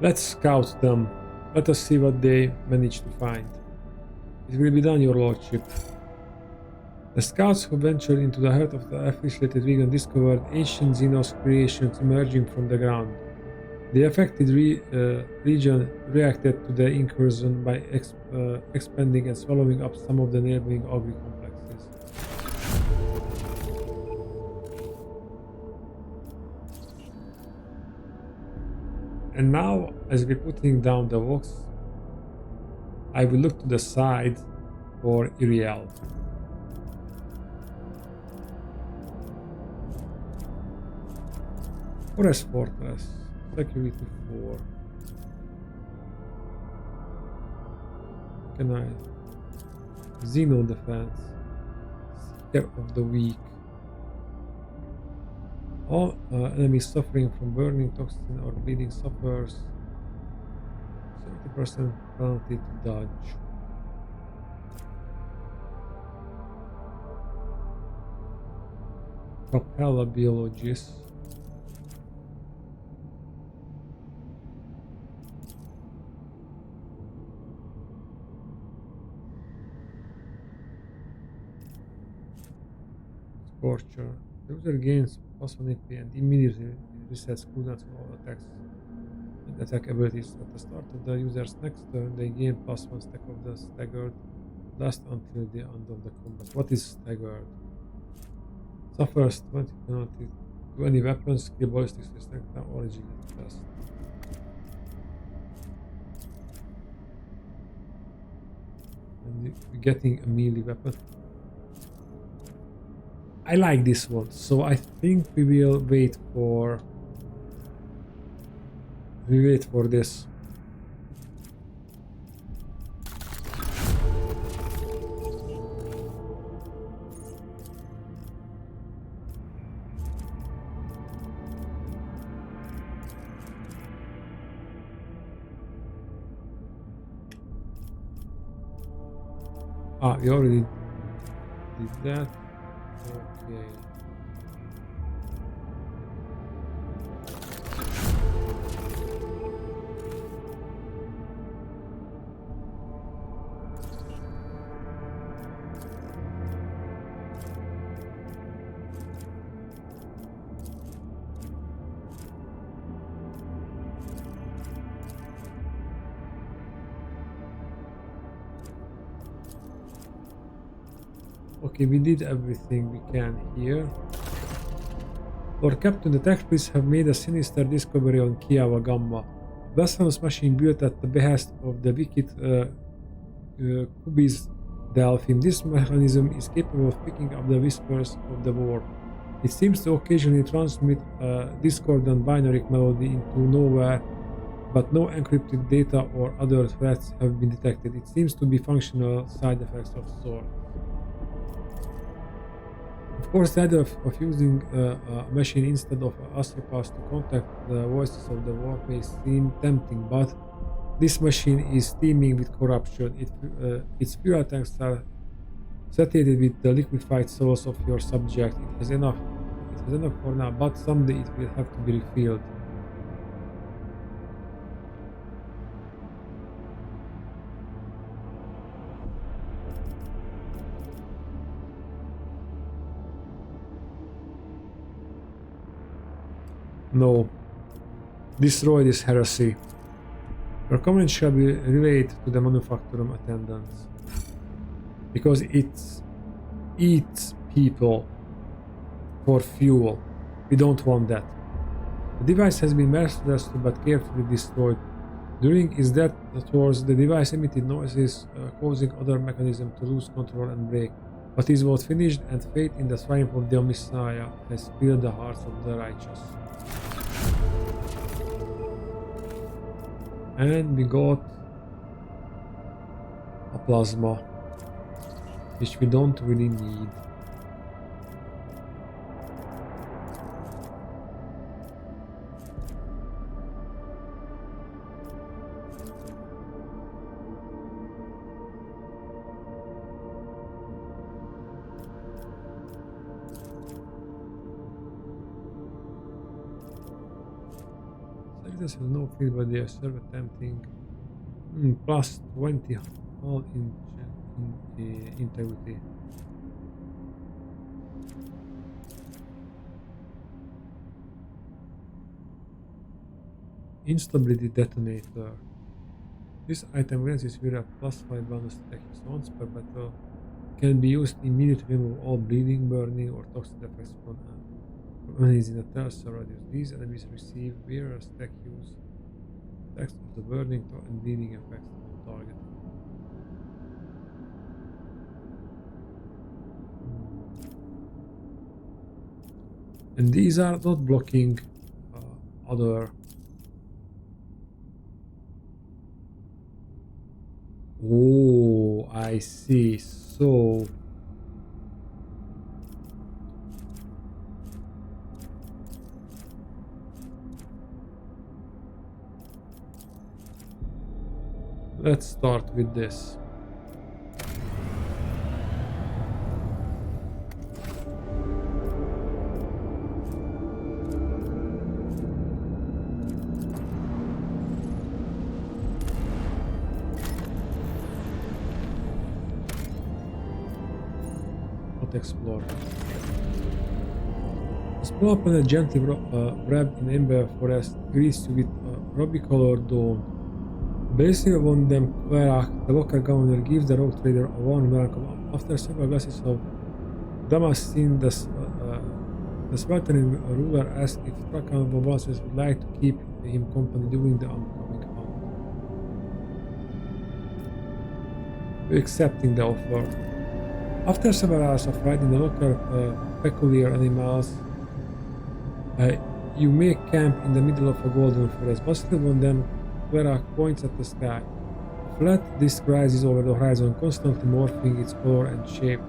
Let's scout them. Let us see what they manage to find. It will be done, your lordship. The scouts who ventured into the heart of the affiliated region discovered ancient Xenos creations emerging from the ground. The affected region reacted to the incursion by expanding and swallowing up some of the neighboring agri complexes. And now, as we're putting down the walks, I will look to the side for Iriel. Forest Fortress, Security 4. Can I? Xeno Defense, Seeker of the Weak. All enemies suffering from burning, toxin, or bleeding suffers 70% penalty to dodge. Capella biologist. Scorcher. The user gains +1 AP and immediately resets cooldowns on all attacks and attack abilities. At the start of the user's next turn, they gain +1 stack of the staggered dust until the end of the combat. What is staggered? Suffers 20 penalty to any weapon, skill, ballistics, strength, or agility test. And getting a melee weapon. I like this one, so I think we will wait for this. Ah, we already did that. Okay. Okay, we did everything we can here. Lord Captain, the tech police have made a sinister discovery on Kiawa Gamma. A blasphemous machine built at the behest of the wicked Kubis Delphine. This mechanism is capable of picking up the whispers of the war. It seems to occasionally transmit a discordant binary melody into nowhere, but no encrypted data or other threats have been detected. It seems to be functional side effects of sorts. Of course, the idea of using a machine instead of Astropass to contact the voices of the war may seem tempting, but this machine is teeming with corruption. Its fuel tanks are saturated with the liquefied souls of your subject. It has enough for now, but someday it will have to be refilled. No. Destroy this heresy. Your comment shall be relayed to the manufacturer attendants. Because it eats people for fuel. We don't want that. The device has been mercilessly but carefully destroyed. During its death towards the device emitted noises causing other mechanisms to lose control and break. But it was finished, and faith in the triumph of the Messiah has filled the hearts of the righteous. And we got a plasma, which we don't really need. Has no field, but they are still attempting plus 20 hull in integrity. Instability detonator. This item grants its viewer a +5 bonus attack once per battle. Can be used immediately to remove all bleeding, burning, or toxic effects from enemies in a tertiary radius. These enemies receive various stack use effects of the burning and bleeding effects on target. And these are not blocking other. Oh, I see. So let's start with this. Not explore. Small planet gently wrapped in amber forest greets you with a ruby-colored dawn. Based on them, Clark, the local governor, gives the rogue trader a warm welcome. After several glasses of Damascene, the sweltering ruler asks if Trakan Bobasis would like to keep him company during the oncoming hunt. Accepting the offer. After several hours of riding the local peculiar animals, you make camp in the middle of a golden forest. Busted on them, Clark points at the sky. Flat disk rises over the horizon, constantly morphing its color and shape.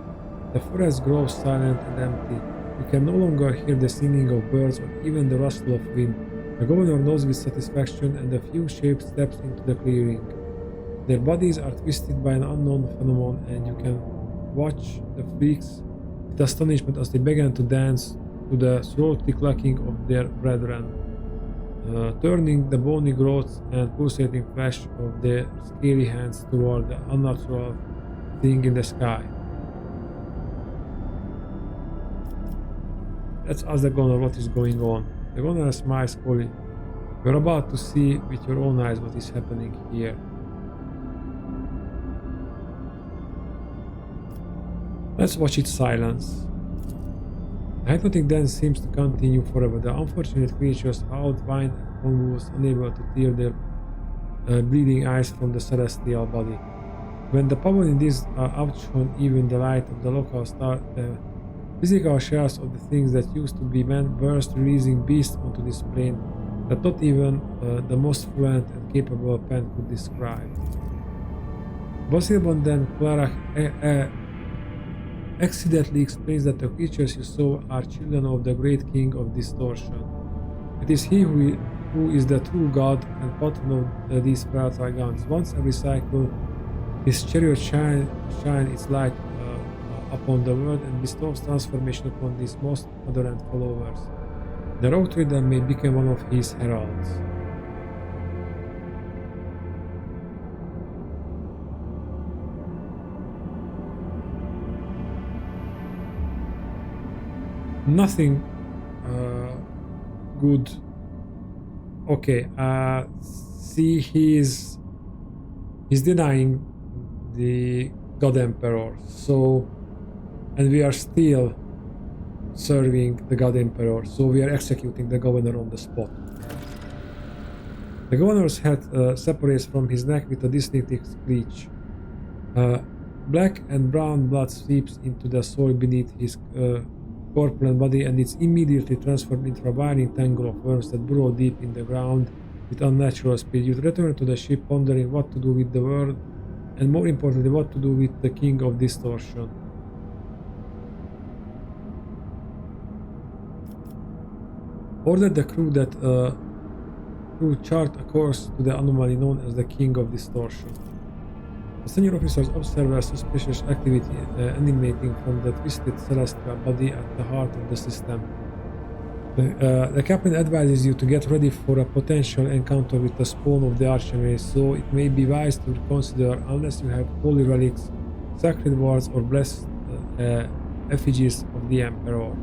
The forest grows silent and empty. You can no longer hear the singing of birds or even the rustle of wind. The governor nods with satisfaction, and a few shapes steps into the clearing. Their bodies are twisted by an unknown phenomenon, and you can watch the freaks with astonishment as they begin to dance to the throaty clucking of their brethren, turning the bony growths and pulsating flash of their scaly hands toward the unnatural thing in the sky. Let's ask the gunner what is going on. The gunner smiles coolly. You're about to see with your own eyes what is happening here. Let's watch its silence. The hypnotic dance seems to continue forever. The unfortunate creatures howled, whined, and convulsed, unable to tear their bleeding eyes from the celestial body. When the power in these are outshone even the light of the local star, the physical shells of the things that used to be men burst, releasing beasts onto this plane that not even the most fluent and capable pen could describe. Basilbon then Clara accidentally explains that the creatures you saw are children of the great king of distortion. It is he who is the true god and patron of these fragile guns. Once every cycle, his chariot shine its light upon the world and bestows transformation upon these most adorant followers. The rogue trader may become one of his heralds. Nothing good. Okay, see, he's denying the God Emperor, so, and we are still serving the God Emperor, so we are executing the governor on the spot. The governor's head separates from his neck with a distinctive screech. Black and brown blood seeps into the soil beneath his corpulent body, and it's immediately transformed into a winding tangle of worms that burrow deep in the ground with unnatural speed. You return to the ship, pondering what to do with the world, and more importantly, what to do with the King of Distortion. Order the crew that chart a course to the anomaly known as the King of Distortion. The senior officers observe a suspicious activity emanating from the twisted celestial body at the heart of the system. The captain advises you to get ready for a potential encounter with the spawn of the archimage, so it may be wise to consider, unless you have holy relics, sacred wards, or blessed effigies of the Emperor.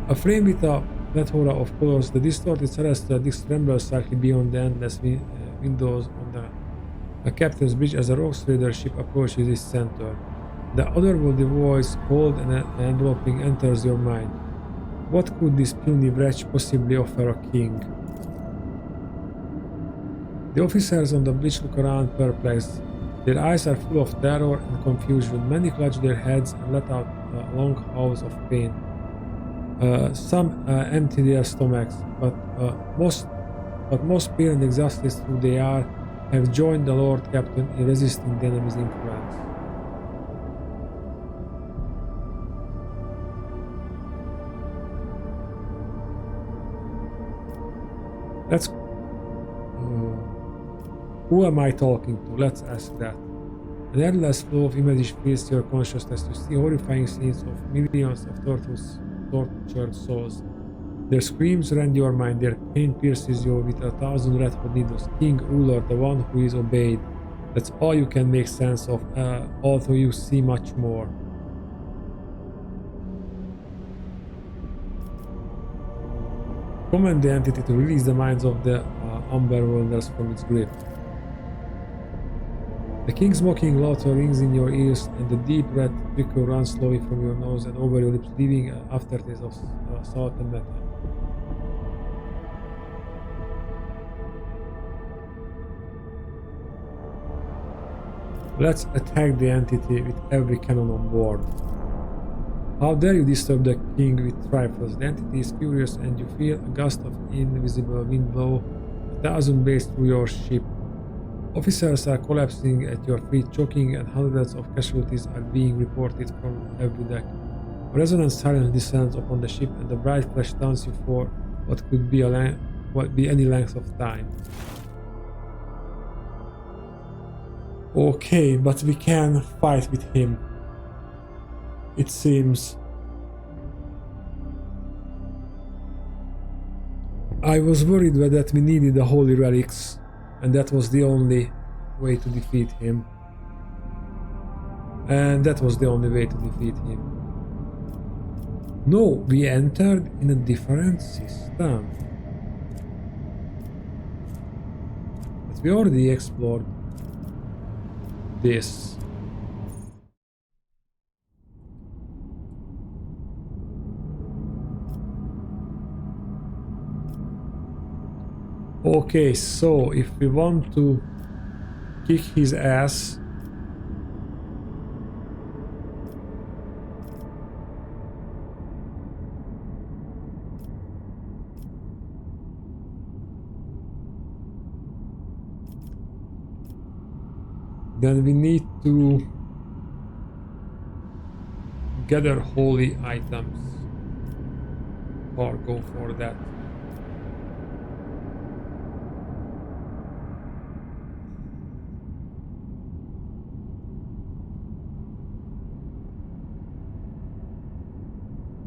A frame with a plethora of colors, the distorted celestial disc trembles slightly beyond the endless windows on the captain's bridge as a rogue trader ship approaches its center. The otherworldly voice, cold and enveloping, enters your mind. What could this puny wretch possibly offer a king? The officers on the bridge look around perplexed. Their eyes are full of terror and confusion. Many clutch their heads and let out long howls of pain. Some empty their stomachs, but most pain and exhausted who they are have joined the Lord Captain in resisting the enemy's influence. Who am I talking to? Let's ask that. An endless flow of images fills your consciousness. You see horrifying scenes of millions of tortured souls. Their screams rend your mind, their pain pierces you with 1,000 red-hot needles. King, ruler, the one who is obeyed. That's all you can make sense of, although you see much more. Command the entity to release the minds of the Umberworlders from its grip. The king's mocking laughter rings in your ears, and the deep red trickle runs slowly from your nose and over your lips, leaving an aftertaste of salt and metal. Let's attack the entity with every cannon on board. How dare you disturb the king with trifles? The entity is furious, and you feel a gust of invisible wind blow 1,000 blades through your ship. Officers are collapsing at your feet, choking, and hundreds of casualties are being reported from every deck. A resonant silence descends upon the ship, and the bright flash stuns you for what could be any length of time. Okay, but we can fight with him, it seems. I was worried that we needed the holy relics, and that was the only way to defeat him. And that was the only way to defeat him. No, we entered in a different system. But we already explored this. Okay, so if we want to kick his ass, then we need to gather holy items or go for that.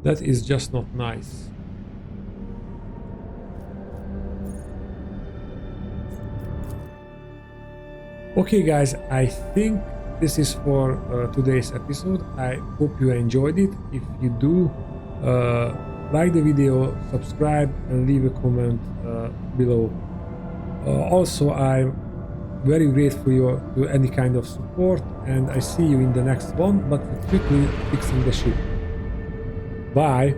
That is just not nice. Okay guys, I think this is for today's episode. I hope you enjoyed it. If you do, like the video, subscribe and leave a comment below. Also, I'm very grateful to any kind of support, and I see you in the next one, but quickly fixing the ship. Bye!